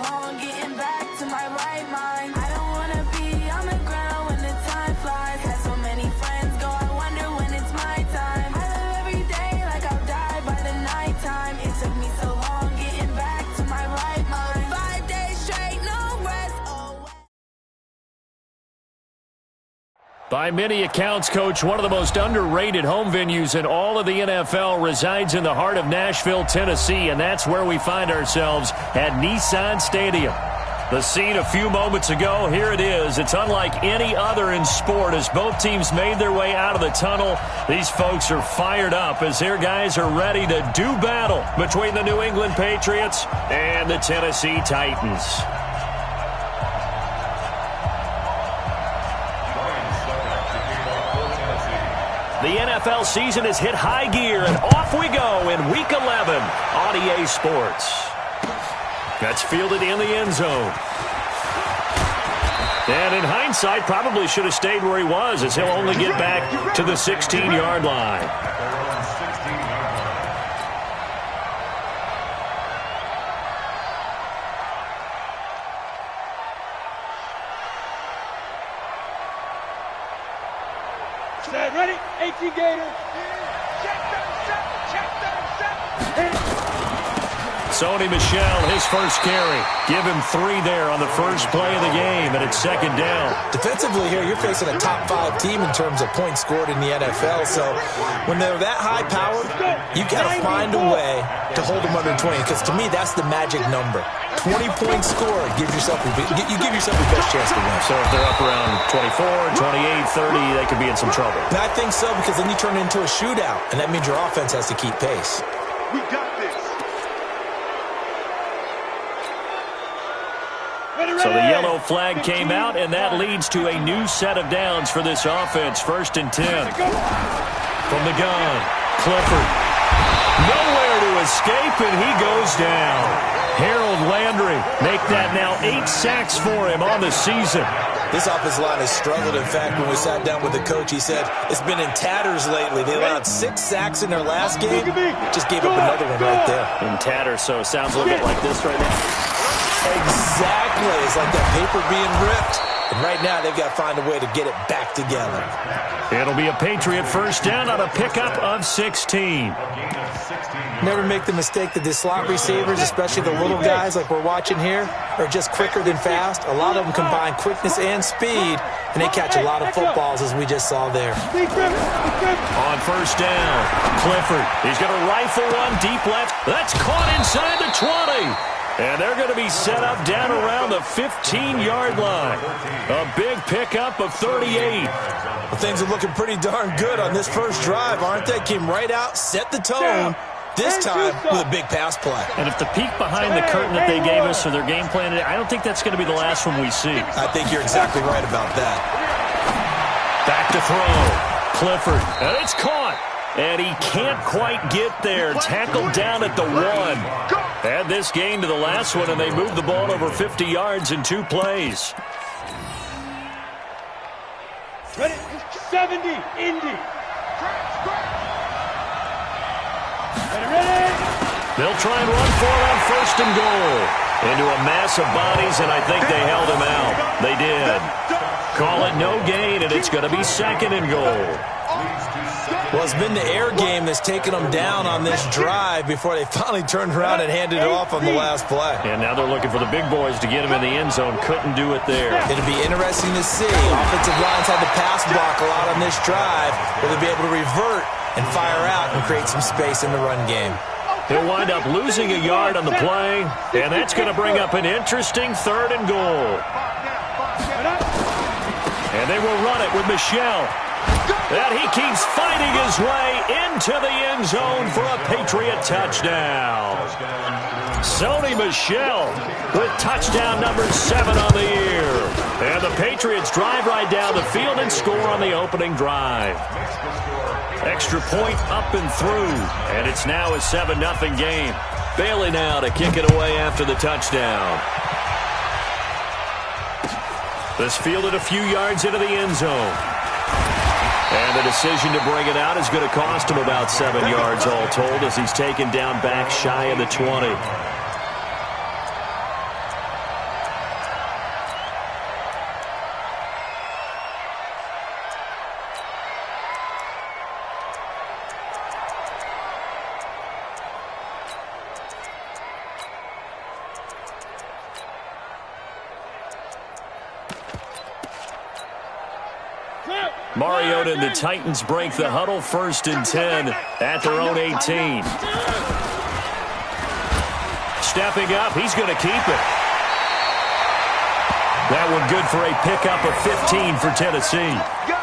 long getting back to my right mind. I don't wanna be on the ground when the time flies. Had so many friends go, I wonder when it's my time. I live every day like I'll die by the nighttime. It took me so long getting back to my right mind. 5 days straight, no rest. Oh. By many accounts, Coach, one of the most underrated home venues in all of the NFL resides in the heart of Nashville, Tennessee, and that's where we find ourselves at Nissan Stadium. The scene a few moments ago, here it is. It's unlike any other in sport as both teams made their way out of the tunnel. These folks are fired up as their guys are ready to do battle between the New England Patriots and the Tennessee Titans. The NFL season has hit high gear, and off we go in Week 11 on EA Sports. That's fielded in the end zone. And in hindsight, probably should have stayed where he was as he'll only get back to the 16-yard line. Set, ready, 18 Gator. Check 37, check 37. Sony Michel, his first carry. Give him 3 there on the first play of the game, and it's second down. Defensively here, you're facing a top 5 team in terms of points scored in the NFL, so when they're that high-powered, you got to find a way to hold them under 20, because to me, that's the magic number. 20 points scored, you give yourself your best chance to win. So if they're up around 24, 28, 30, they could be in some trouble. And I think so, because then you turn it into a shootout, and that means your offense has to keep pace. We got this. So the yellow flag came out, and that leads to a new set of downs for this offense. 1st and 10. From the gun, Clifford. Nowhere to escape, and he goes down. Harold Landry make that now 8 sacks for him on the season. This offensive line has struggled. In fact, when we sat down with the coach, he said it's been in tatters lately. They allowed 6 sacks in their last game. Just gave up another one right there. In tatters, so it sounds a little bit like this right now. Exactly. It's like that paper being ripped. And right now, they've got to find a way to get it back together. It'll be a Patriot first down on a pickup of 16. Never make the mistake that the slot receivers, especially the little guys like we're watching here, are just quicker than fast. A lot of them combine quickness and speed, and they catch a lot of footballs, as we just saw there. On first down, Clifford. He's going to rifle one deep left. That's caught inside the 20. And they're going to be set up down around the 15-yard line. A big pickup of 38. Well, things are looking pretty darn good on this first drive, aren't they? Came right out, set the tone, this time with a big pass play. And if the peek behind the curtain that they gave us or their game plan, I don't think that's going to be the last one we see. I think you're exactly right about that. Back to throw. Clifford. And it's caught. And he can't quite get there. Tackled down at the 1. Add this gain to the last one, and they moved the ball over 50 yards in 2 plays. Ready? 70, Indy. Ready? They'll try and run for it on 1st and goal. Into a mass of bodies, and I think they held him out. They did. Call it no gain, and it's going to be 2nd and goal. Well, it's been the air game that's taken them down on this drive before they finally turned around and handed it off on the last play. And now they're looking for the big boys to get him in the end zone. Couldn't do it there. It'll be interesting to see. Offensive lines had to pass block a lot on this drive. Will they be able to revert and fire out and create some space in the run game? He'll wind up losing a yard on the play, and that's going to bring up an interesting 3rd and goal. And they will run it with Michel. And he keeps fighting his way into the end zone for a Patriot touchdown. Sony Michel with touchdown number 7 on the year. And the Patriots drive right down the field and score on the opening drive. Extra point up and through. And it's now a 7-0 game. Bailey now to kick it away after the touchdown. This fielded a few yards into the end zone. And the decision to bring it out is going to cost him about 7 yards all told as he's taken down back shy of the 20. Mariota and the Titans break the huddle, 1st and 10 at their own 18. Stepping up, he's going to keep it. That one good for a pickup of 15 for Tennessee.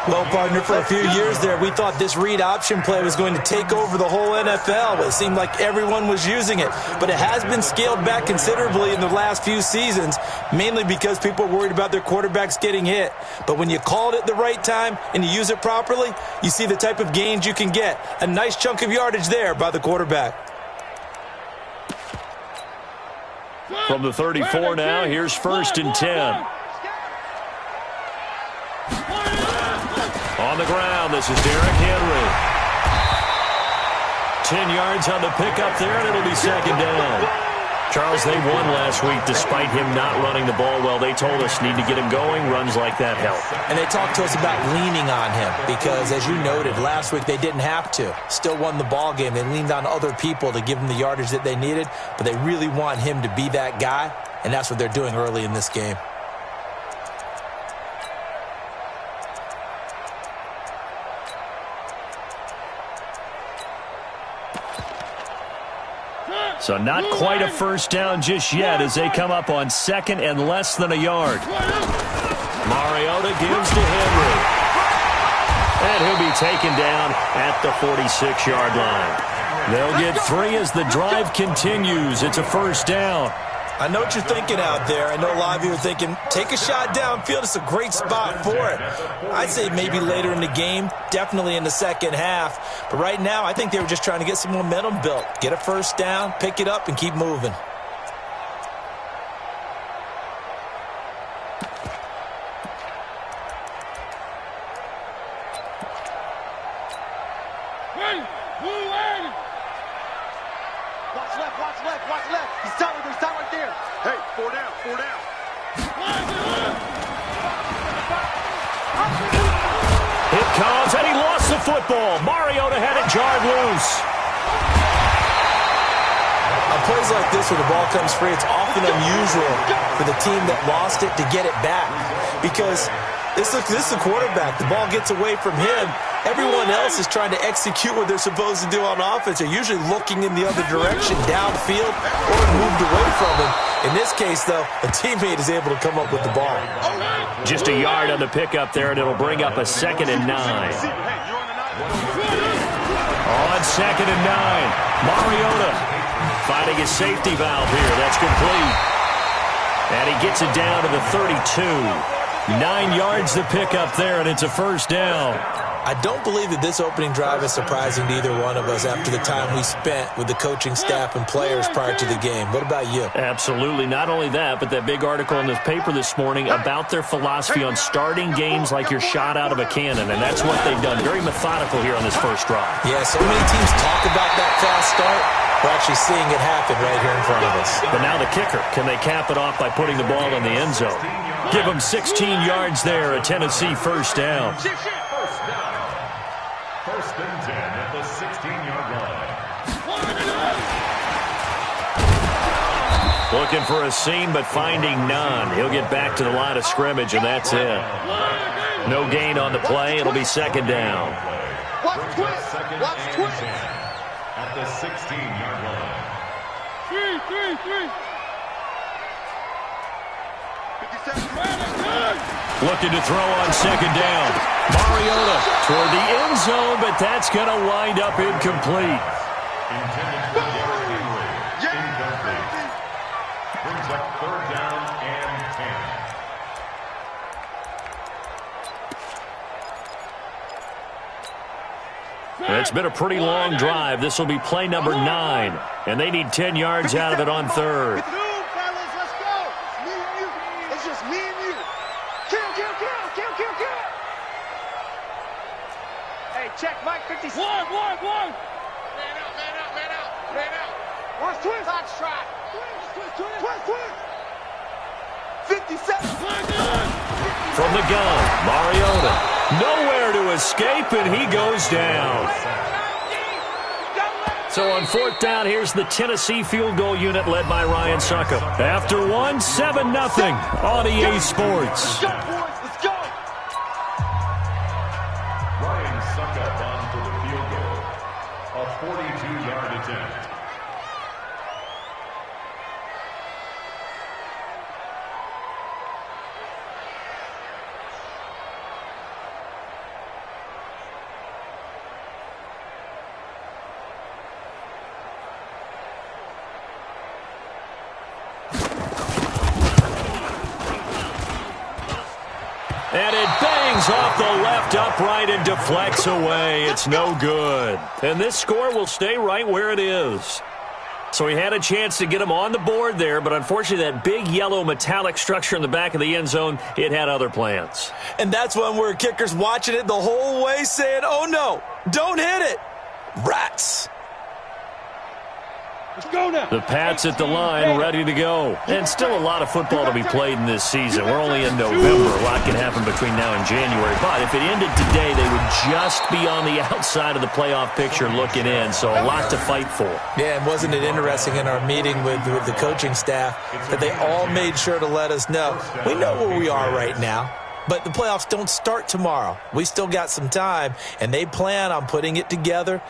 Well, partner, for a few years there, we thought this read option play was going to take over the whole NFL. It seemed like everyone was using it, but it has been scaled back considerably in the last few seasons, mainly because people are worried about their quarterbacks getting hit. But when you call it at the right time and you use it properly, you see the type of gains you can get. A nice chunk of yardage there by the quarterback. From the 34 now, here's 1st and 10. On the ground, this is Derrick Henry. 10 yards on the pickup there, and it'll be 2nd down. Charles, they won last week despite him not running the ball well. They told us need to get him going. Runs like that help. And they talked to us about leaning on him because, as you noted, last week they didn't have to. Still won the ball game. They leaned on other people to give them the yardage that they needed, but they really want him to be that guy, and that's what they're doing early in this game. So not quite a 1st down just yet as they come up on 2nd and less than a yard. Mariota gives to Henry. And he'll be taken down at the 46-yard line. They'll get 3 as the drive continues. It's a 1st down. I know what you're thinking out there. I know a lot of you are thinking, take a shot downfield. It's a great spot for it. I'd say maybe later in the game, definitely in the second half. But right now, I think they were just trying to get some momentum built. Get a 1st down, pick it up, and keep moving. Watch left. He's tight right there. Hey, 4 down. It comes, and he lost the football. Mariota had it jarred loose. On plays like this where the ball comes free, it's often unusual for the team that lost it to get it back because this is the quarterback. The ball gets away from him. Everyone else is trying to execute what they're supposed to do on offense. They're usually looking in the other direction, downfield, or moved away from him. In this case, though, a teammate is able to come up with the ball. Just a yard on the pickup there, and it'll bring up a 2nd and 9. On 2nd and 9, Mariota finding his safety valve here. That's complete. And he gets it down to the 32. 9 yards to pick up there, and it's a 1st down. I don't believe that this opening drive is surprising to either one of us after the time we spent with the coaching staff and players prior to the game. What about you? Absolutely. Not only that, but that big article in this paper this morning about their philosophy on starting games like you're shot out of a cannon, and that's what they've done. Very methodical here on this 1st drive. Yeah, so many teams talk about that fast start. We're actually seeing it happen right here in front of us. But now the kicker, can they cap it off by putting the ball in the end zone? Give them 16 yards there, a Tennessee 1st down. 1st and 10 at the 16-yard line. Looking for a seam, but finding none. He'll get back to the line of scrimmage, and that's it. No gain on the play. It'll be 2nd down. Watch twist. At the 16-yard line. 3. Looking to throw on 2nd down. Mariota toward the end zone, but that's going to wind up incomplete. Intended for Derrick Henry. Incomplete. Brings up 3rd down and 10. It's been a pretty long drive. This will be play number 9, and they need 10 yards out of it on 3rd. Check, Mike, 56. One. Man out. Watch twist. Touch try. Twist. 57. From the gun, Mariota. Nowhere to escape, and he goes down. So on 4th down, here's the Tennessee field goal unit led by Ryan Suckup. After one, 7-0 on EA Sports. Let's go, boys. Let's go. attempt. And it bangs off the left upright and deflects away. It's no good. And this score will stay right where it is. So he had a chance to get him on the board there, but unfortunately that big yellow metallic structure in the back of the end zone, it had other plans. And that's when we're kickers watching it the whole way saying, oh no, don't hit it. Rats. The Pats at the line, ready to go. And still a lot of football to be played in this season. We're only in November. A lot can happen between now and January. But if it ended today, they would just be on the outside of the playoff picture looking in. So a lot to fight for. Yeah, and wasn't it interesting in our meeting with the coaching staff that they all made sure to let us know, we know where we are right now. But the playoffs don't start tomorrow. We still got some time, and they plan on putting it together,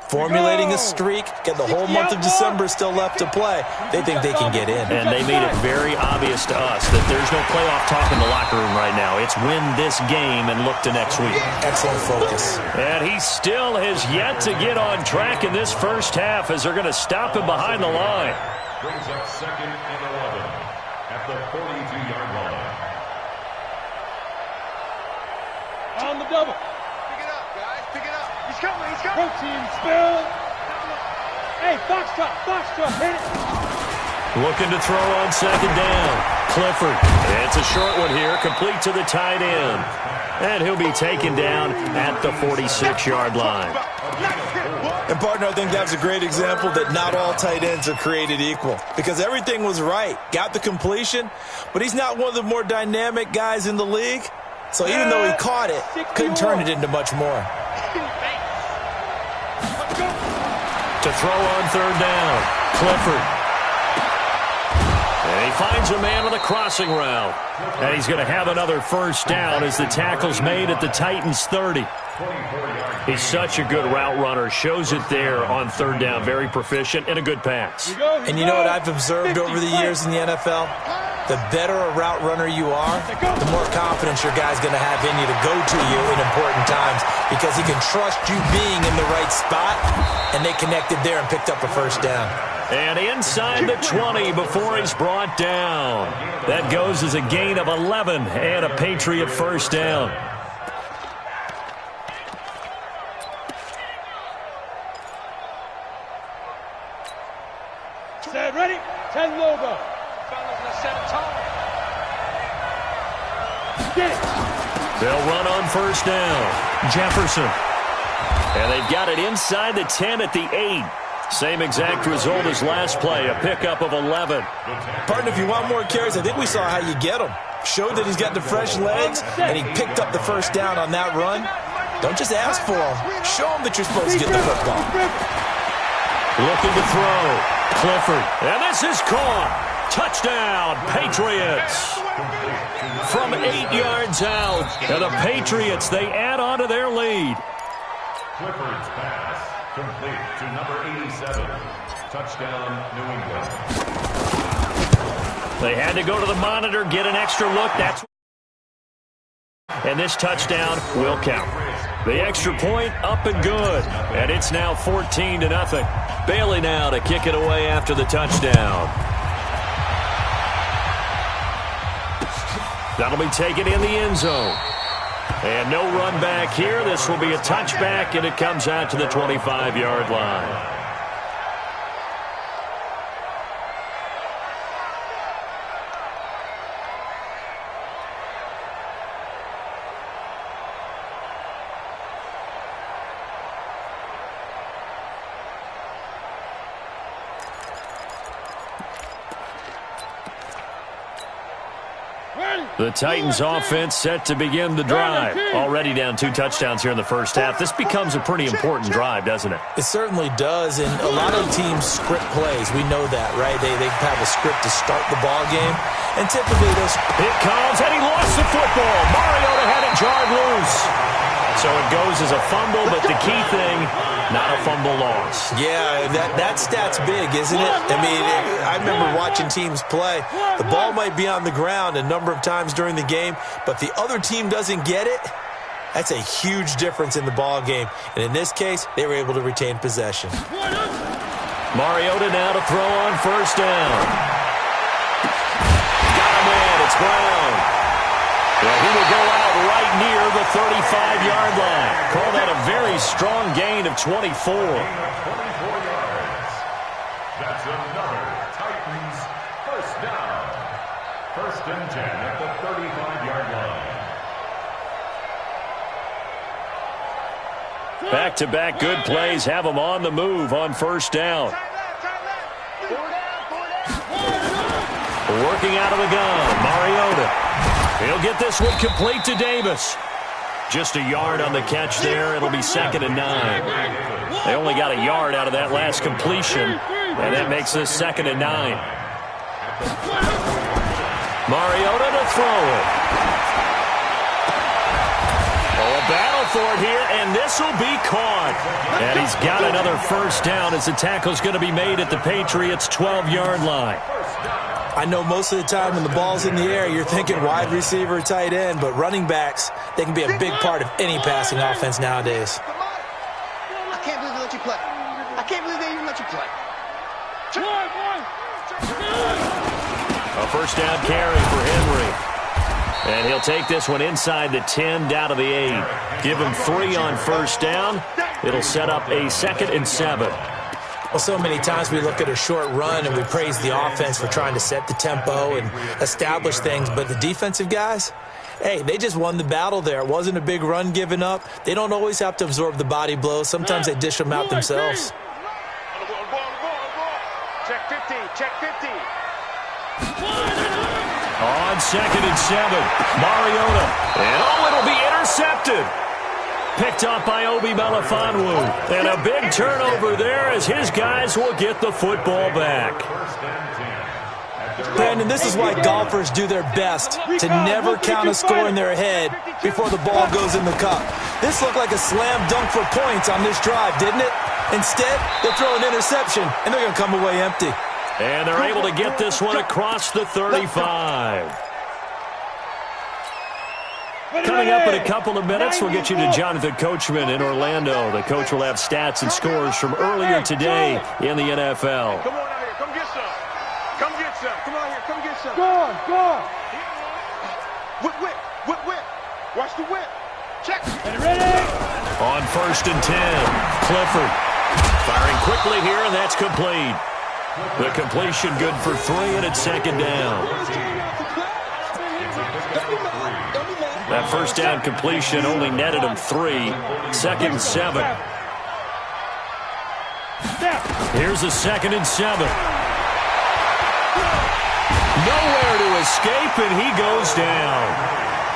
formulating a streak, get the whole month of December still left to play. They think they can get in. And they made it very obvious to us that there's no playoff talk in the locker room right now. It's win this game and look to next week. Excellent focus. And he still has yet to get on track in this first half as they're going to stop him behind the line. Brings up 2nd and 11 at the 42-yard line. On the double. He's coming, he's coming. Protein spill. Hey, Foxtrot, hit it. Looking to throw on 2nd down. Clifford. It's a short one here, complete to the tight end. And he'll be taken down at the 46-yard line. And, partner, I think that was a great example that not all tight ends are created equal because everything was right. Got the completion, but he's not one of the more dynamic guys in the league. So even though he caught it, couldn't turn it into much more. To throw on 3rd down. Clifford. And he finds a man on the crossing route. And he's going to have another first down as the tackle's made at the Titans' 30. He's such a good route runner. Shows it there on 3rd down. Very proficient and a good pass. And you know what I've observed over the years in the NFL? The better a route runner you are, the more confidence your guy's going to have in you to go to you in important times because he can trust you being in the right spot, and they connected there and picked up a first down. And inside the 20 before he's brought down. That goes as a gain of 11 and a Patriot first down. Set, ready, 10 logo. They'll run on first down. Jefferson. And they've got it inside the 10 at the 8. Same exact result as last play, a pickup of 11. Partner, if you want more carries, I think we saw how you get him. Showed that he's got the fresh legs, and he picked up the first down on that run. Don't just ask for him. Show him that you're supposed to get the football. Looking to throw. Clifford. And this is caught. Touchdown, Patriots. From 8 yards out. And the Patriots, they add on to their lead. Clifford's pass complete to number 87. Touchdown, New England. They had to go to the monitor, get an extra look. And this touchdown will count. The extra point up and good. And it's now 14-0. Bailey now to kick it away after the touchdown. That'll be taken in the end zone. And no run back here. This will be a touchback, and it comes out to the 25-yard line. The Titans offense set to begin the drive. Already down 2 touchdowns here in the first half. This becomes a pretty important drive, doesn't it? It certainly does, and a lot of teams script plays. We know that, right? They have a script to start the ball game, and typically those... It comes, and he lost the football. Mariota had it jarred loose. So it goes as a fumble, but the key thing, not a fumble loss. Yeah, that stat's big, isn't it? I mean, I remember watching teams play. The ball might be on the ground a number of times during the game, but the other team doesn't get it. That's a huge difference in the ball game. And in this case, they were able to retain possession. Mariota now to throw on first down. Got him in. It's Brown. Well, he will go out right near the 35-yard line. Call that a very strong gain of 24. 24 yards. That's another Titans first down. First and 10 at the 35-yard line. Back-to-back good plays have them on the move on first down. Working out of the gun, Mariota. He'll get this one complete to Davis. Just a yard on the catch there. It'll be 2nd and 9. They only got a yard out of that last completion, and that makes this 2nd and 9. Mariota to throw it. Oh, a battle for it here, and this will be caught. And he's got another first down as the tackle's going to be made at the Patriots' 12-yard line. I know most of the time when the ball's in the air, you're thinking wide receiver, tight end, but running backs, they can be a big part of any passing offense nowadays. I can't believe they let you play. I can't believe they even let you play. A first down carry for Henry. And he'll take this one inside the 10, down to the 8. Give him 3 on first down. It'll set up a 2nd and 7. Well, so many times we look at a short run and we praise the offense for trying to set the tempo and establish things, but the defensive guys, hey, they just won the battle there. It wasn't a big run given up. They don't always have to absorb the body blows. Sometimes they dish them out themselves. Check 50, check 50. On 2nd and 7, Mariota. And it'll be intercepted. Picked up by Obi Melifonwu. And a big turnover there as his guys will get the football back. Brandon, this is why golfers do their best to never count a score in their head before the ball goes in the cup. This looked like a slam dunk for points on this drive, didn't it? Instead, they throw an interception, and they're going to come away empty. And they're able to get this one across the 35. Coming up in a couple of minutes, we'll get you to Jonathan Coachman in Orlando. The coach will have stats and scores from earlier today in the NFL. Come on out here, come get some. Come get some. Come on here, come get some. Go on, go on. Whip, whip, whip, whip. Watch the whip. Check. And ready? On 1st and 10, Clifford firing quickly here, and that's complete. The completion good for 3, and it's 2nd down. That first down completion only netted him 3. 2nd and 7. Here's a 2nd and 7. Nowhere to escape, and he goes down.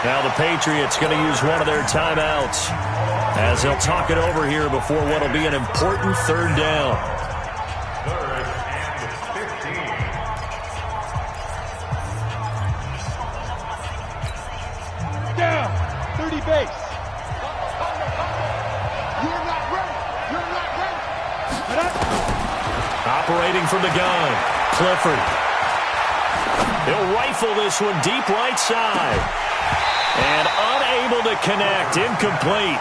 Now the Patriots going to use one of their timeouts as they'll talk it over here before what will be an important 3rd down. 3rd and 15. Down. 30 base. You're not ready. You're not ready. Operating from the gun, Clifford. He'll rifle this one deep right side. And unable to connect, incomplete.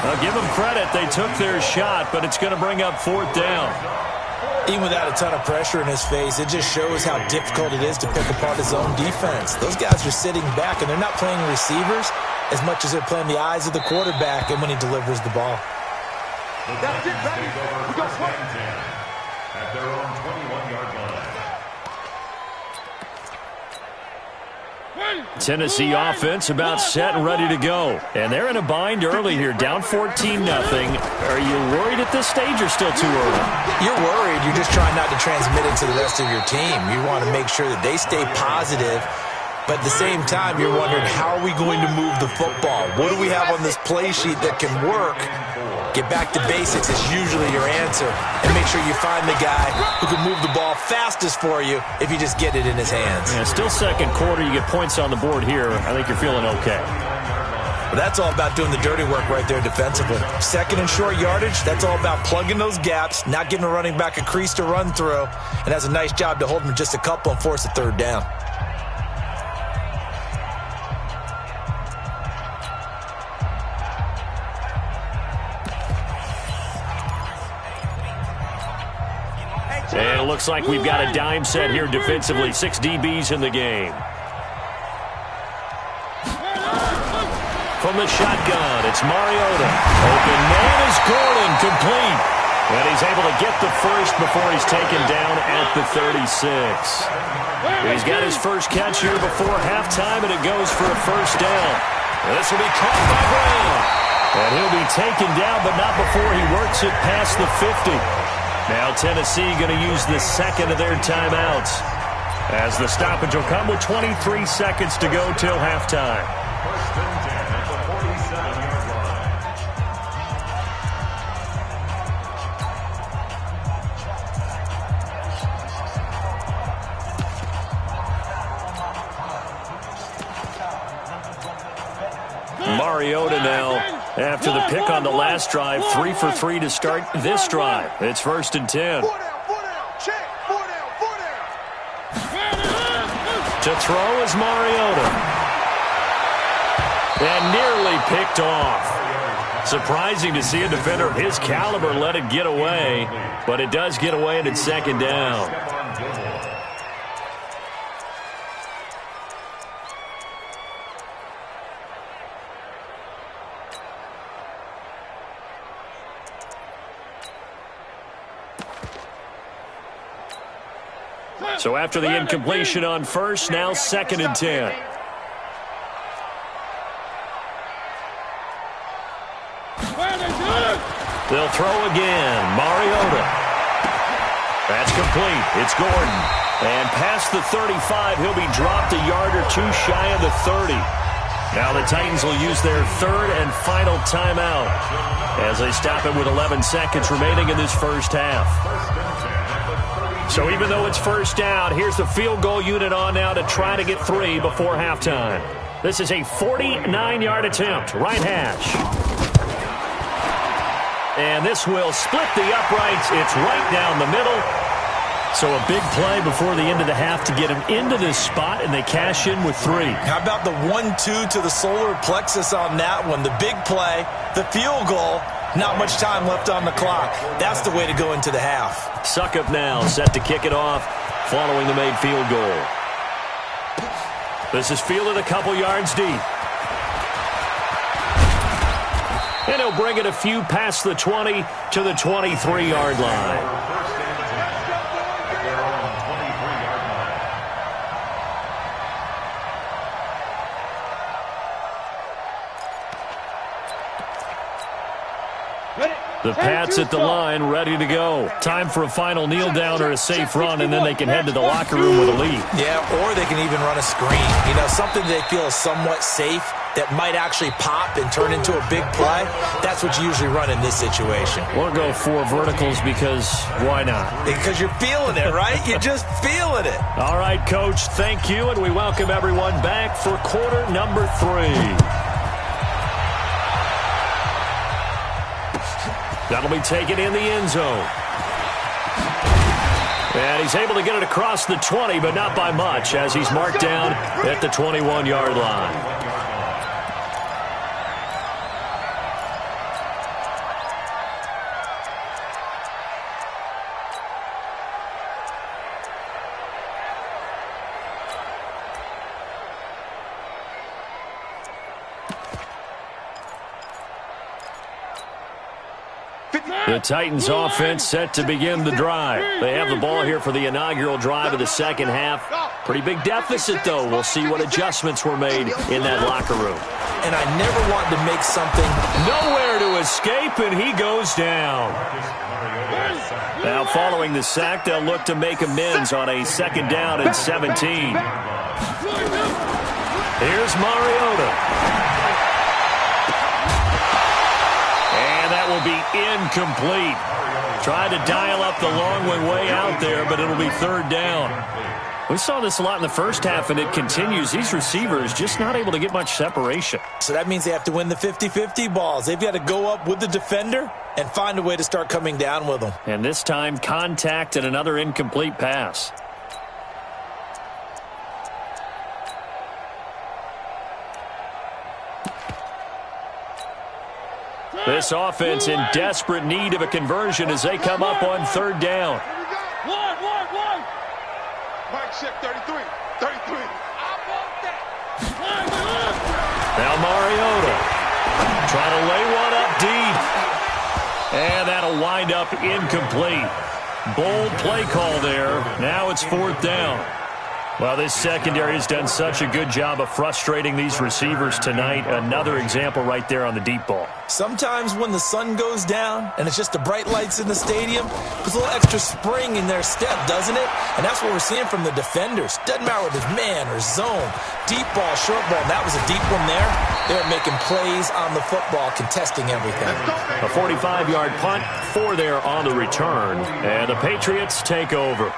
I'll give them credit, they took their shot, but it's going to bring up 4th down. Even without a ton of pressure in his face, it just shows how difficult it is to pick apart his own defense. Those guys are sitting back, and they're not playing receivers as much as they're playing the eyes of the quarterback and when he delivers the ball. That's it, baby. We go for it. At their own 21-yard line. Tennessee offense about set and ready to go. And they're in a bind early here, down 14-0. Are you worried at this stage or still too early? You're worried. You're just trying not to transmit it to the rest of your team. You want to make sure that they stay positive. But at the same time, you're wondering, how are we going to move the football? What do we have on this play sheet that can work? Get back to basics is usually your answer. And make sure you find the guy who can move the ball fastest for you if you just get it in his hands. Yeah, still second quarter. You get points on the board here. I think you're feeling okay. Well, that's all about doing the dirty work right there defensively. Second and short yardage, that's all about plugging those gaps, not giving a running back a crease to run through, and has a nice job to hold him just a couple and force a third down. And it looks like we've got a dime set here defensively. 6 DBs in the game. From the shotgun, it's Mariota. Open man is Gordon, complete. And he's able to get the first before he's taken down at the 36. He's got his first catch here before halftime, and it goes for a first down. This will be caught by Brown. And he'll be taken down, but not before he works it past the 50. Now Tennessee going to use the second of their timeouts, as the stoppage will come with 23 seconds to go till halftime. First and 10 at the 47-yard line. Mariota now, after the pick on the last drive, 3 for 3 to start this drive. It's first and 10. 4 down, 4 down, check, 4 down, 4 down. To throw is Mariota. And nearly picked off. Surprising to see a defender of his caliber let it get away, but it does get away and it's second down. So after the incompletion on first, now second and 10. They'll throw again. Mariota. That's complete. It's Gordon. And past the 35, he'll be dropped a yard or two shy of the 30. Now the Titans will use their third and final timeout as they stop it with 11 seconds remaining in this first half. So even though it's first down, here's the field goal unit on now to try to get 3 before halftime. This is a 49-yard attempt, right hash. And this will split the uprights. It's right down the middle. So a big play before the end of the half to get him into this spot, and they cash in with 3. How about the 1-2 to the solar plexus on that one? The big play, the field goal, not much time left on the clock. That's the way to go into the half. Suckup now set to kick it off following the made field goal. This is fielded a couple yards deep. And he'll bring it a few past the 20 to the 23-yard line. The Pats at the line, ready to go. Time for a final kneel down or a safe run, and then they can head to the locker room with a lead. Yeah, or they can even run a screen. You know, something they feel is somewhat safe that might actually pop and turn into a big play. That's what you usually run in this situation. Or go 4 verticals because why not? Because you're feeling it, right? You're just feeling it. All right, Coach, thank you, and we welcome everyone back for quarter number 3. That'll be taken in the end zone. And he's able to get it across the 20, but not by much, as he's marked down at the 21-yard line. The Titans offense set to begin the drive. They have the ball here for the inaugural drive of the second half. Pretty big deficit, though. We'll see what adjustments were made in that locker room. And I never wanted to make something. Nowhere to escape, and he goes down. Now, following the sack, they'll look to make amends on a second down and 17. Here's Mariota. Will be incomplete. Tried to dial up the long way out there, but it'll be third down. We saw this a lot in the first half, and it continues. These receivers just not able to get much separation. So that means they have to win the 50-50 balls. They've got to go up with the defender and find a way to start coming down with them. And this time, contact and another incomplete pass. This offense in desperate need of a conversion as they come up on third down. One. Mike check 33. Now Mariota trying to lay one up deep. And that'll wind up incomplete. Bold play call there. Now it's fourth down. Well, this secondary has done such a good job of frustrating these receivers tonight. Another example right there on the deep ball. Sometimes when the sun goes down and it's just the bright lights in the stadium, there's a little extra spring in their step, doesn't it? And that's what we're seeing from the defenders. Doesn't matter whether it's man or zone, deep ball, short ball. That was a deep one there. They're making plays on the football, contesting everything. A 45-yard punt, 4 there on the return. And the Patriots take over.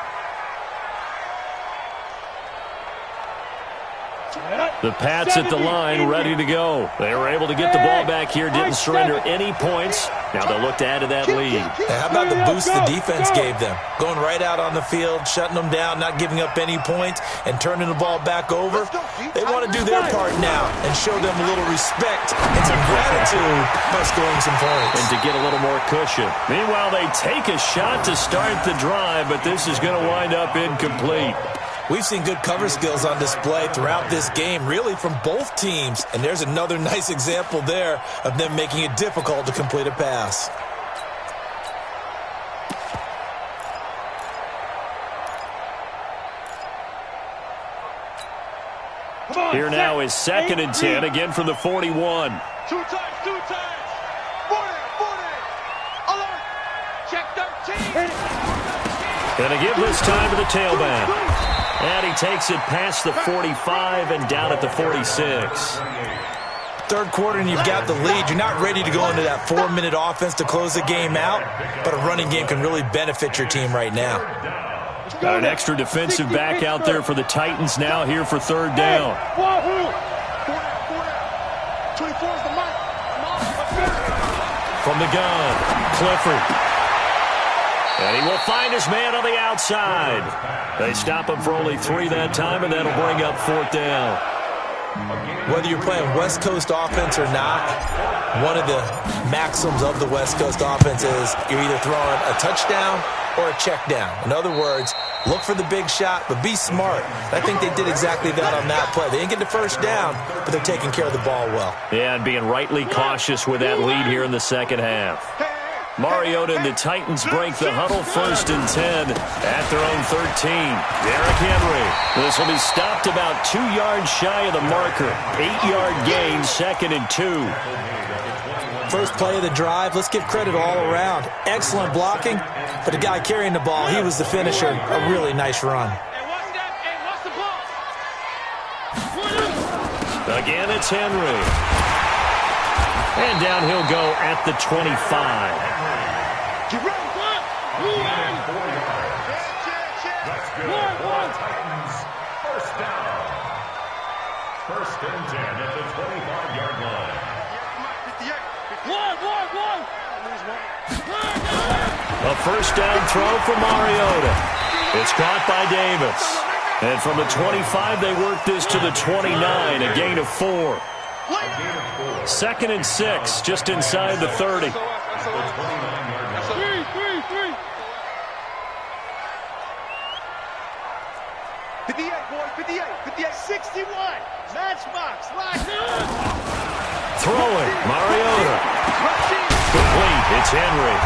The Pats at the line, ready to go. They were able to get the ball back here, didn't surrender any points. Now they'll look to add to that lead. How about the boost the defense gave them? Going right out on the field, shutting them down, not giving up any points, and turning the ball back over. They want to do their part now and show them a little respect and some gratitude by scoring some points. And to get a little more cushion. Meanwhile, they take a shot to start the drive, but this is going to wind up incomplete. We've seen good cover skills on display throughout this game, really from both teams. And there's another nice example there of them making it difficult to complete a pass. Here now is 2nd and 10, again from the 41. Two times. 40. Alert. Check 13. And a give this time to the tailback. And he takes it past the 45 and down at the 46. Third quarter and you've got the lead. You're not ready to go into that 4-minute offense to close the game out, but a running game can really benefit your team right now. An extra defensive back out there for the Titans now here for third down. 24 is the mark. From the gun, Clifford. And he will find his man on the outside. They stop him for only 3 that time, and that'll bring up fourth down. Whether you're playing West Coast offense or not, one of the maxims of the West Coast offense is you're either throwing a touchdown or a check down. In other words, look for the big shot, but be smart. I think they did exactly that on that play. They didn't get the first down, but they're taking care of the ball well. Yeah, and being rightly cautious with that lead here in the second half. Mariota and the Titans break the huddle, 1st and 10 at their own 13. Derrick Henry. This will be stopped about 2 yards shy of the marker. 8-yard gain, 2nd and 2. First play of the drive, let's give credit all around. Excellent blocking, but the guy carrying the ball, he was the finisher. A really nice run. Again, it's Henry. And down he'll go at the 25. Get ready. Titans, first down. 1st and 10 at the 25-yard line. A first down throw for Mariota. It's caught by Davis. And from the 25, they work this to the 29, a gain of 4. 2nd and 6, just inside the 30. 58, boy, 58, 61. Matchbox, locked in. Throwing, Mariota. Complete, it's Henry.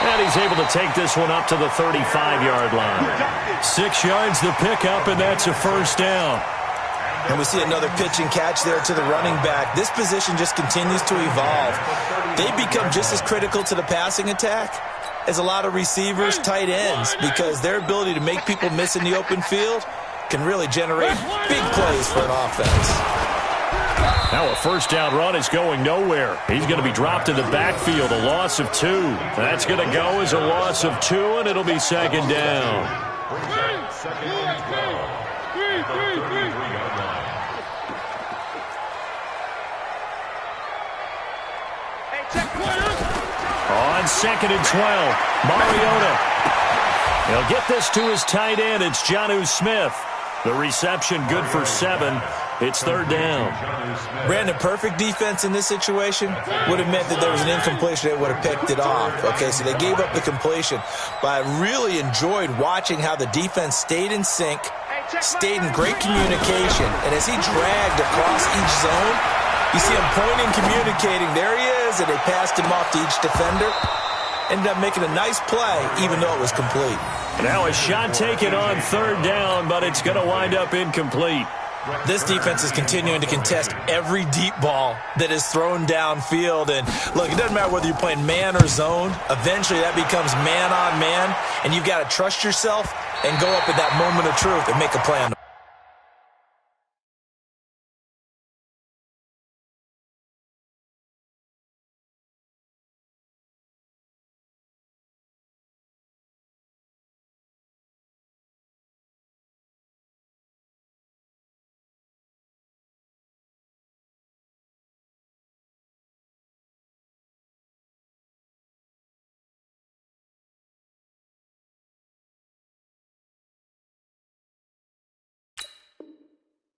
And he's able to take this one up to the 35-yard line. 6 yards the pickup, and that's a first down. And we see another pitch and catch there to the running back. This position just continues to evolve. They become just as critical to the passing attack as a lot of receivers, tight ends, because their ability to make people miss in the open field can really generate big plays for an offense. Now a first down run is going nowhere. He's going to be dropped in the backfield, a loss of 2. That's going to go as a loss of 2, and it'll be 2nd down. 33-yard line. On 2nd and 12, Mariota. He'll get this to his tight end. It's Jonnu Smith. The reception good for 7. It's 3rd down. Brandon, perfect defense in this situation would have meant that there was an incompletion that would have picked it off. Okay, so they gave up the completion. But I really enjoyed watching how the defense stayed in sync, stayed in great communication. And as he dragged across each zone, you see him pointing, communicating. There he is, and they passed him off to each defender. Ended up making a nice play, even though it was complete. Now a shot taken on 3rd down, but it's going to wind up incomplete. This defense is continuing to contest every deep ball that is thrown downfield. And, look, it doesn't matter whether you're playing man or zone. Eventually that becomes man on man, and you've got to trust yourself and go up at that moment of truth and make a play on the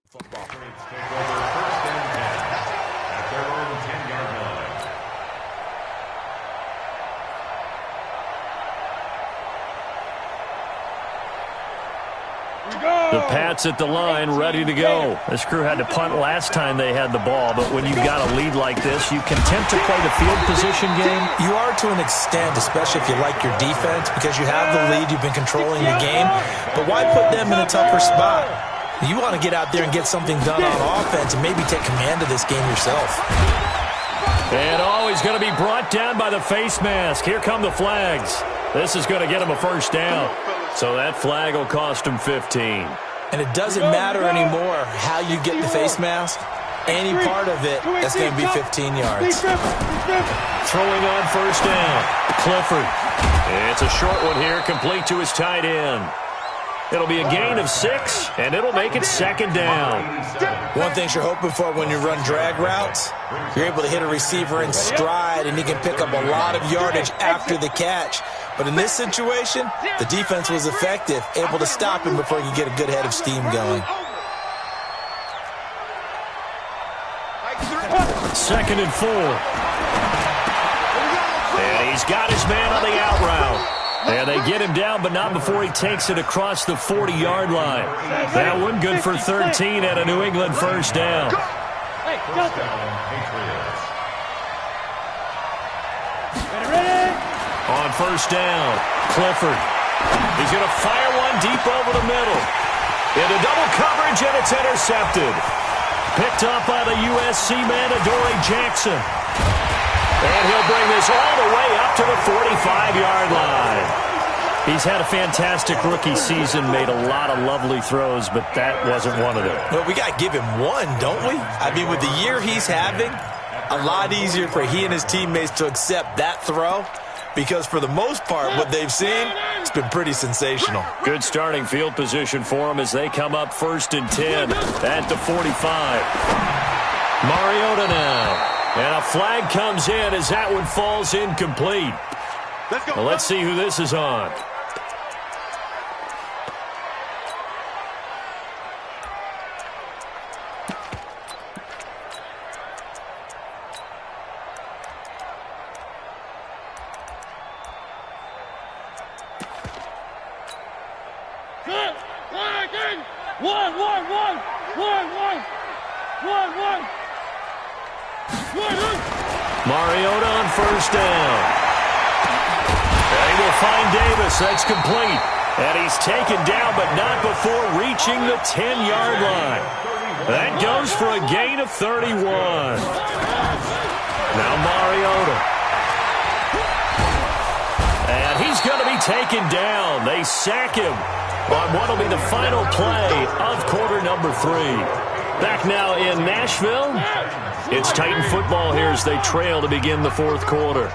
football. Take over 1st and 10 at their own 10-yard line. The Pats at the line, ready to go. This crew had to punt last time they had the ball, but when you've got a lead like this, you content to play the field position game? You are to an extent, especially if you like your defense, because you have the lead, you've been controlling the game. But why put them in a tougher spot? You want to get out there and get something done on offense and maybe take command of this game yourself. And always going to be brought down by the face mask. Here come the flags. This is going to get him a 1st down. So that flag will cost him 15. And it doesn't matter anymore how you get the face mask. Any part of it, that's going to be 15 yards. Throwing on 1st down. Clifford. It's a short one here, complete to his tight end. It'll be a gain of 6, and it'll make it 2nd down. One thing you're hoping for when you run drag routes, you're able to hit a receiver in stride, and he can pick up a lot of yardage after the catch. But in this situation, the defense was effective, able to stop him before you get a good head of steam going. 2nd and 4. And he's got his man on the out route. And they get him down, but not before he takes it across the 40-yard line. That one good for 13 at a New England 1st down. First down, Patriots. On 1st down, Clifford. He's going to fire one deep over the middle. Into double coverage, and it's intercepted. Picked up by the USC man, Adoree Jackson. And he'll bring this all the way up to the 45-yard line. He's had a fantastic rookie season, made a lot of lovely throws, but that wasn't one of them. Well, we got to give him one, don't we? I mean, with the year he's having, a lot easier for he and his teammates to accept that throw, because for the most part, what they've seen, it's been pretty sensational. Good starting field position for him as they come up 1st and 10 at the 45. Mariota now. And a flag comes in as that one falls incomplete. Well, let's see who this is on. Mariota on 1st down. And he will find Davis. That's complete. And he's taken down, but not before reaching the 10-yard line. That goes for a gain of 31. Now Mariota. And he's going to be taken down. They sack him on what will be the final play of quarter number 3. Back now in Nashville. It's Titan football here as they trail to begin the 4th quarter.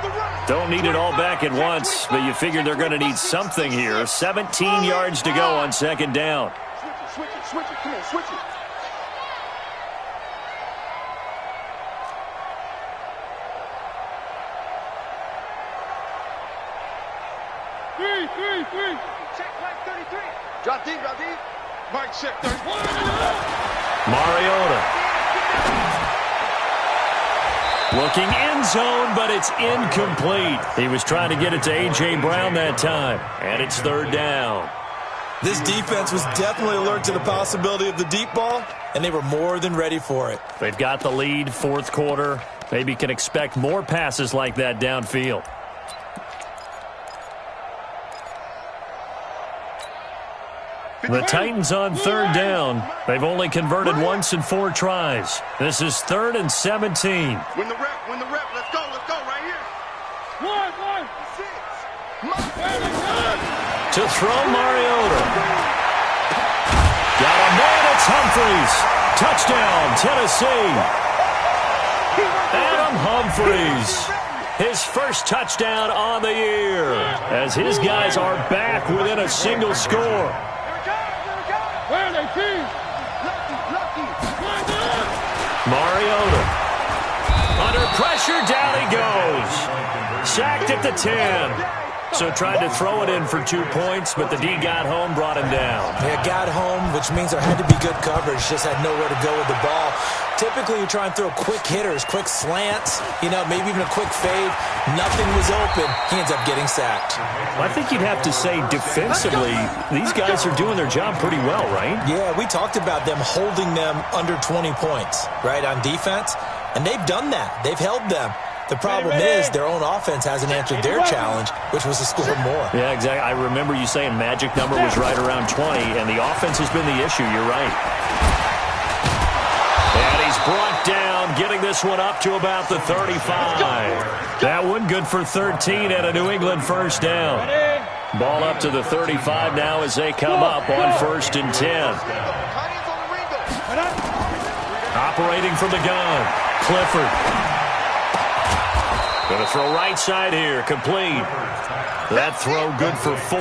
Don't need it all back at once, but you figure they're going to need something here. 17 yards to go on 2nd down. Switch it, switch it. Come on, switch it. Three. Check Mike 33. Drop deep, drop deep. Mike check 31. Mariota. Looking end zone, but it's incomplete. He was trying to get it to A.J. Brown that time, and it's third down. This defense was definitely alert to the possibility of the deep ball, and they were more than ready for it. They've got the lead, fourth quarter. Maybe can expect more passes like that downfield. The Titans on third down. They've only converted once in 4 tries. This is 3rd and 17. Win the rep, let's go right here. One. 6. To throw Mariota. Got a man, it's Humphries. Touchdown, Tennessee. Adam Humphries. His first touchdown on the year. As his guys are back within a single score. Where are they, team? Lucky. Mariota. Under pressure, down he goes. Sacked at the 10. So tried to throw it in for 2 points, but the D got home, brought him down. Yeah, got home, which means there had to be good coverage. Just had nowhere to go with the ball. Typically, you try and throw quick hitters, quick slants, maybe even a quick fade. Nothing was open. He ends up getting sacked. I think you'd have to say defensively, these guys are doing their job pretty well, right? Yeah, we talked about them holding them under 20 points, right, on defense. And they've done that. They've held them. The problem is their own offense hasn't answered their challenge, which was to score more. Yeah, exactly. I remember you saying magic number was right around 20, and the offense has been the issue. You're right. And he's brought down, getting this one up to about the 35. That one good for 13 and a New England first down. Ball up to the 35 now as they come up on 1st and 10. Operating from the gun, Clifford. Going to throw right side here, complete. That throw good for 4.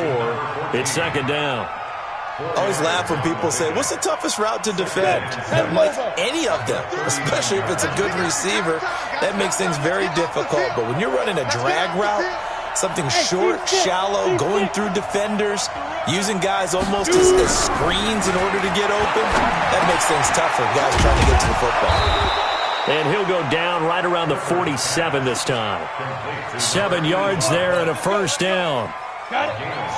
It's 2nd down. I always laugh when people say, what's the toughest route to defend? And I'm like, any of them, especially if it's a good receiver. That makes things very difficult. But when you're running a drag route, something short, shallow, going through defenders, using guys almost as screens in order to get open, that makes things tougher. Guys trying to get to the football. And he'll go down right around the 47 this time. 7 yards there and a first down.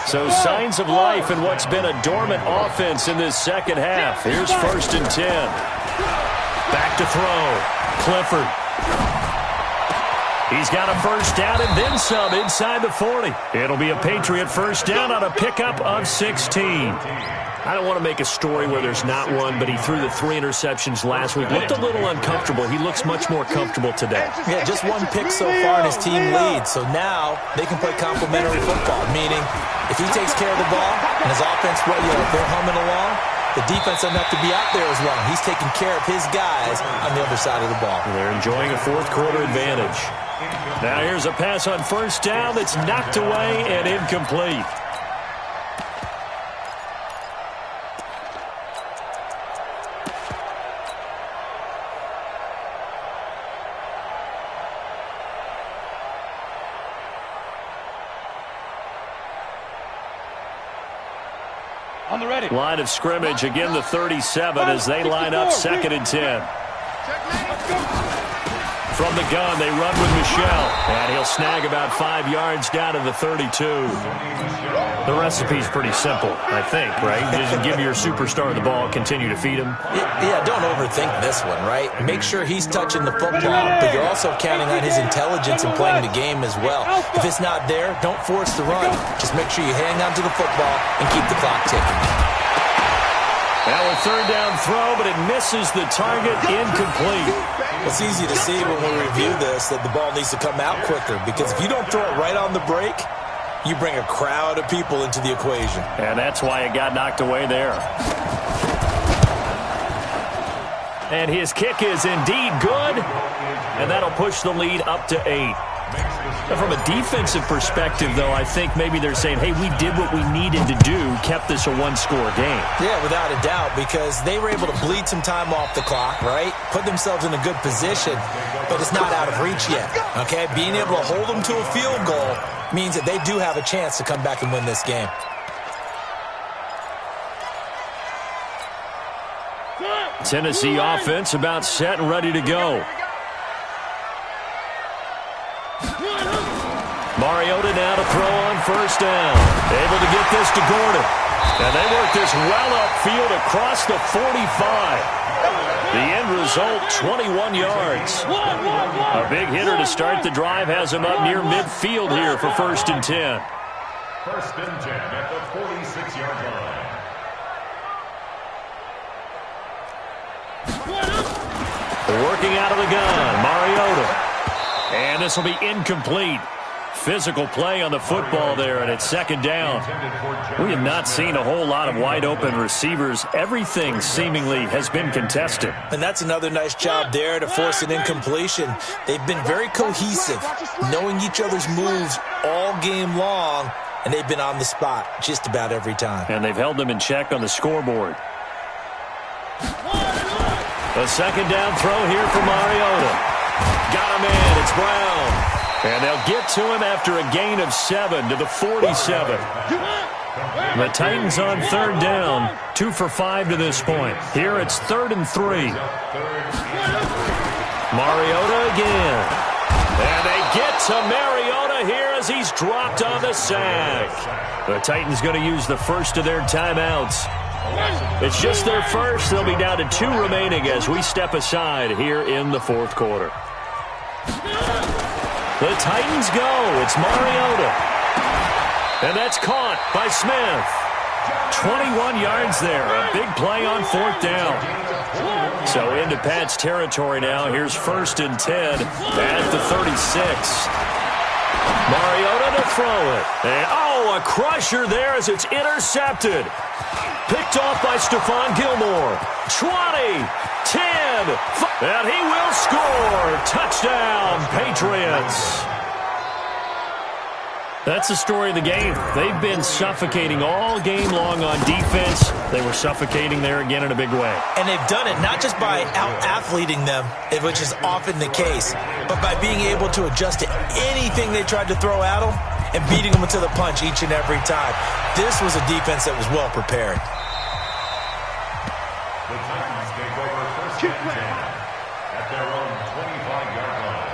So signs of life in what's been a dormant offense in this second half. Here's 1st and 10. Back to throw. Clifford. He's got a first down and then some inside the 40. It'll be a Patriot first down on a pickup of 16. I don't want to make a story where there's not one, but he threw the 3 interceptions last week. Looked a little uncomfortable. He looks much more comfortable today. Yeah, just 1 pick so far and his team leads. So now they can play complementary football, meaning if he takes care of the ball and his offense, if they're humming along, the defense doesn't have to be out there as well. He's taking care of his guys on the other side of the ball. They're enjoying a 4th quarter advantage. Now here's a pass on first down that's knocked away and incomplete. On the ready. Line of scrimmage, again the 37 as they line up 2nd and 10. From the gun, they run with Michel. And he'll snag about 5 yards down to the 32. The recipe's pretty simple, I think, right? Just give your superstar the ball, continue to feed him. Yeah, don't overthink this one, right? Make sure he's touching the football, but you're also counting on his intelligence in playing the game as well. If it's not there, don't force the run. Just make sure you hang on to the football and keep the clock ticking. Now a 3rd down throw, but it misses the target, incomplete. It's easy to see when we review this that the ball needs to come out quicker, because if you don't throw it right on the break, you bring a crowd of people into the equation. And that's why it got knocked away there. And his kick is indeed good, and that'll push the lead up to 8. From a defensive perspective, though, I think maybe they're saying, hey, we did what we needed to do, kept this a one-score game. Yeah, without a doubt, because they were able to bleed some time off the clock, right? Put themselves in a good position, but it's not out of reach yet, okay? Being able to hold them to a field goal means that they do have a chance to come back and win this game. Tennessee offense about set and ready to go. Mariota now to throw on first down. Able to get this to Gordon. And they work this well upfield across the 45. The end result, 21 yards. A big hitter to start the drive has him up near midfield here for 1st and 10. 1st and 10 at the 46-yard line. Working out of the gun, Mariota. And this will be incomplete. Physical play on the football there, and it's 2nd down. We have not seen a whole lot of wide-open receivers. Everything seemingly has been contested. And that's another nice job there to force an incompletion. They've been very cohesive, knowing each other's moves all game long, and they've been on the spot just about every time. And they've held them in check on the scoreboard. A 2nd down throw here for Mariota. Got him in. It's Brown. And they'll get to him after a gain of 7 to the 47. The Titans on 3rd down, 2 for 5 to this point. Here it's 3rd and 3. Mariota again. And they get to Mariota here as he's dropped on the sack. The Titans going to use the first of their timeouts. It's just their first. They'll be down to 2 remaining as we step aside here in the 4th quarter. The Titans go. It's Mariota. And that's caught by Smith. 21 yards there. A big play on 4th down. So into Pat's territory now. Here's 1st and 10 at the 36. Mariota to throw it. And, a crusher there as it's intercepted. Picked off by Stephon Gilmore. 20, 10, and he will score. Touchdown, Patriots. That's the story of the game. They've been suffocating all game long on defense. They were suffocating there again in a big way. And they've done it not just by out-athleting them, which is often the case, but by being able to adjust to anything they tried to throw at them and beating them to the punch each and every time. This was a defense that was well prepared. The Titans take over 1st and 10 at their own 25-yard line.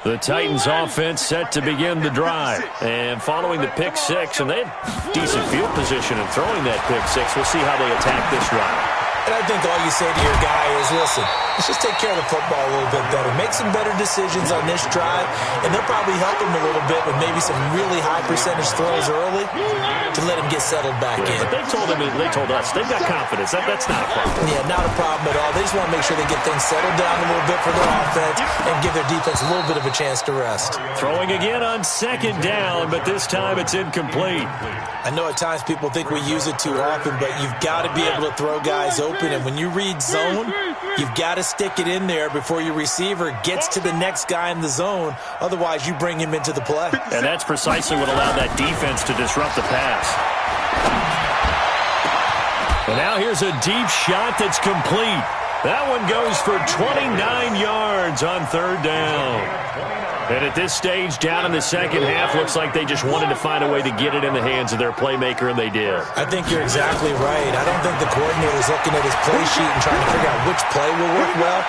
The Titans offense set to begin the drive. And following the pick 6, and they had decent field position in throwing that pick 6. We'll see how they attack this drive. And I think all you say to your guy is, listen, let's just take care of the football a little bit better. Make some better decisions on this drive, and they'll probably help him a little bit with maybe some really high percentage throws early to let him get settled back in. But they told us, they've got confidence. That's not a problem. Yeah, not a problem at all. They just want to make sure they get things settled down a little bit for their offense and give their defense a little bit of a chance to rest. Throwing again on 2nd down, but this time it's incomplete. I know at times people think we use it too often, but you've got to be able to throw guys open, and when you read zone, you've got to stick it in there before your receiver gets to the next guy in the zone. Otherwise, you bring him into the play. And that's precisely what allowed that defense to disrupt the pass. And now here's a deep shot that's complete. That one goes for 29 yards on 3rd down. And at this stage, down in the second half, looks like they just wanted to find a way to get it in the hands of their playmaker, and they did. I think you're exactly right. I don't think the coordinator's looking at his play sheet and trying to figure out which play will work well.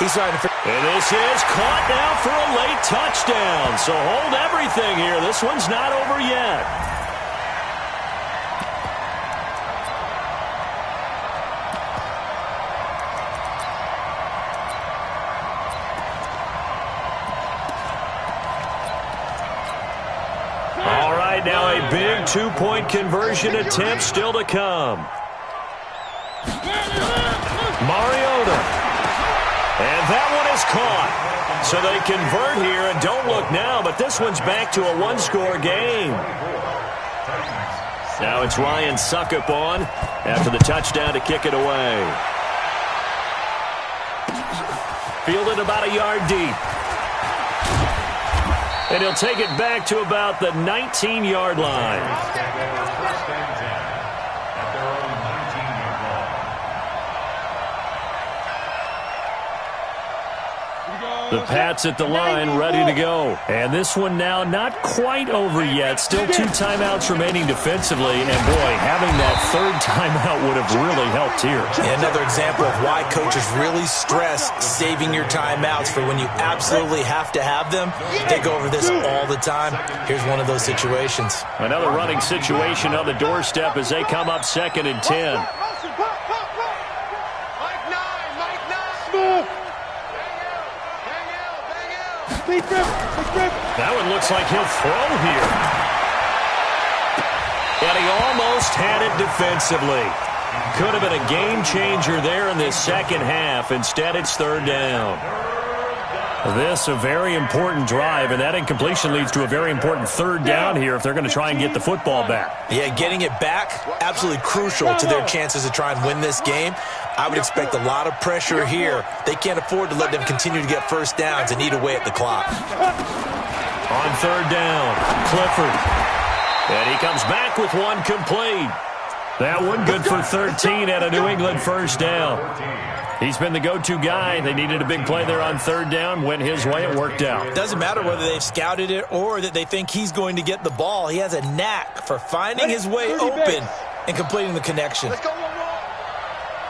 He's trying to figure. And this is caught now for a late touchdown. So hold everything here. This one's not over yet. Now a big 2-point conversion attempt still to come. Mariota. And that one is caught. So they convert here and don't look now, but this one's back to a 1-score game. Now it's Ryan Suckup on after the touchdown to kick it away. Fielded about a yard deep. And he'll take it back to about the 19-yard line. First and 10 at their own 19-yard line. The Pats at the line, ready to go. And this one now not quite over yet. Still 2 timeouts remaining defensively. And, boy, having that third timeout would have really helped here. Yeah, another example of why coaches really stress saving your timeouts for when you absolutely have to have them. They go over this all the time. Here's one of those situations. Another running situation on the doorstep as they come up 2nd and 10. That one looks like he'll throw here. And he almost had it defensively. Could have been a game changer there in this second half. Instead, it's 3rd down. This a very important drive, and that incompletion leads to a very important 3rd down here if they're going to try and get the football back. Yeah, getting it back, absolutely crucial to their chances to try and win this game. I would expect a lot of pressure here. They can't afford to let them continue to get first downs and eat away at the clock. On 3rd down, Clifford. And he comes back with one complete. That one good for 13 at a New England first down. He's been the go-to guy. They needed a big play there on 3rd down. Went his way. It worked out. Doesn't matter whether they've scouted it or that they think he's going to get the ball. He has a knack for finding his way open and completing the connection.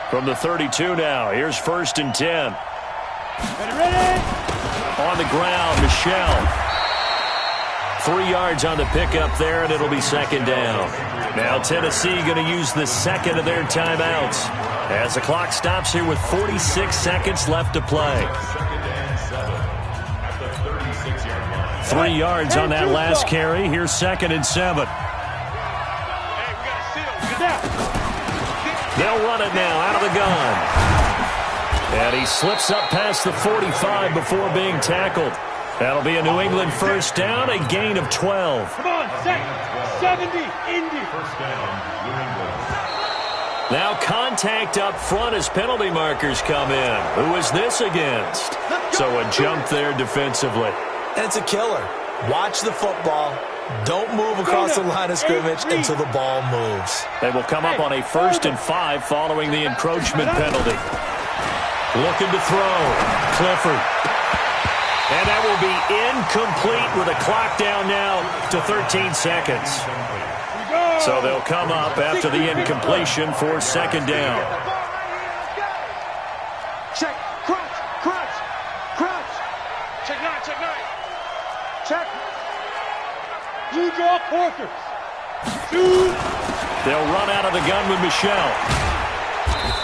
From the 32 now, here's 1st and 10. Ready? On the ground, Michel. 3 yards on the pickup there, and it'll be 2nd down. Now Tennessee going to use the 2nd of their timeouts as the clock stops here with 46 seconds left to play. 3 yards on that last carry. Here's 2nd and 7. They'll run it now out of the gun. And he slips up past the 45 before being tackled. That'll be a New England first down, a gain of 12. Come on, set. 70, Indy. First down, New England. Now contact up front as penalty markers come in. Who is this against? So a jump there defensively. And it's a killer. Watch the football. Don't move across the line of scrimmage until the ball moves. They will come up on a 1st and 5 following the encroachment penalty. Looking to throw. Clifford. And that will be incomplete with a clock down now to 13 seconds. So they'll come up after the incompletion for 2nd down. Check, crunch, crunch, crunch. Check 9, check 9. Check. You draw Porter. They'll run out of the gun with Michel.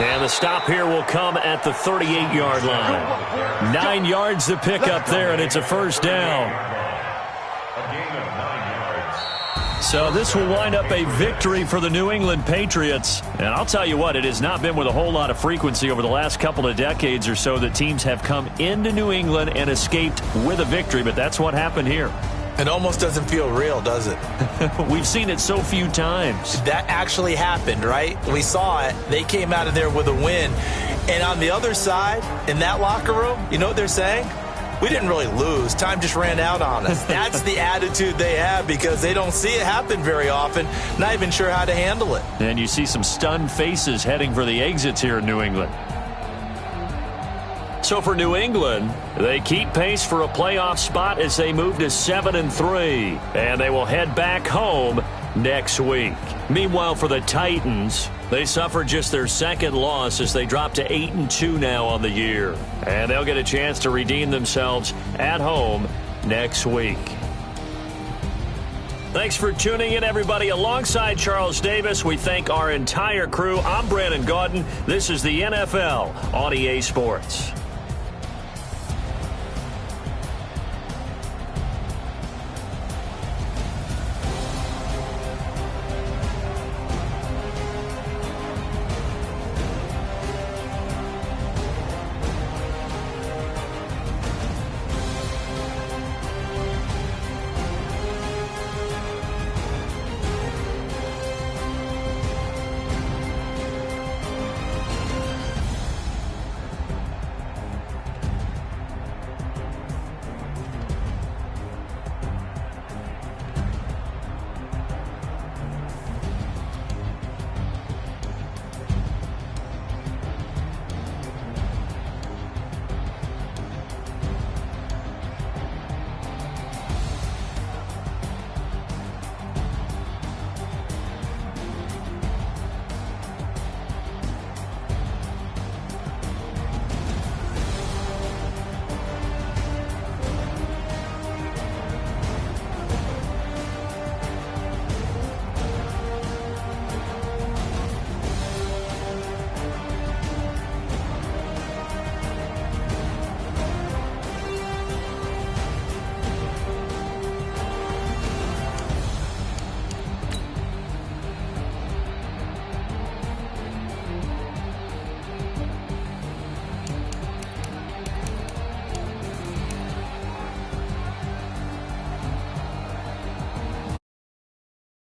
And the stop here will come at the 38-yard line. 9 yards to pick up there, and it's a first down. A gain of 9 yards. So this will wind up a victory for the New England Patriots. And I'll tell you what, it has not been with a whole lot of frequency over the last couple of decades or so that teams have come into New England and escaped with a victory, but that's what happened here. It almost doesn't feel real, does it? We've seen it so few times. That actually happened, right? We saw it. They came out of there with a win. And on the other side, in that locker room, you know what they're saying? We didn't really lose. Time just ran out on us. That's the attitude they have because they don't see it happen very often. Not even sure how to handle it. And you see some stunned faces heading for the exits here in New England. So for New England, they keep pace for a playoff spot as they move to 7-3, and they will head back home next week. Meanwhile, for the Titans, they suffered just their 2nd loss as they drop to 8-2 now on the year, and they'll get a chance to redeem themselves at home next week. Thanks for tuning in, everybody. Alongside Charles Davis, we thank our entire crew. I'm Brandon Gaudin. This is the NFL on EA Sports.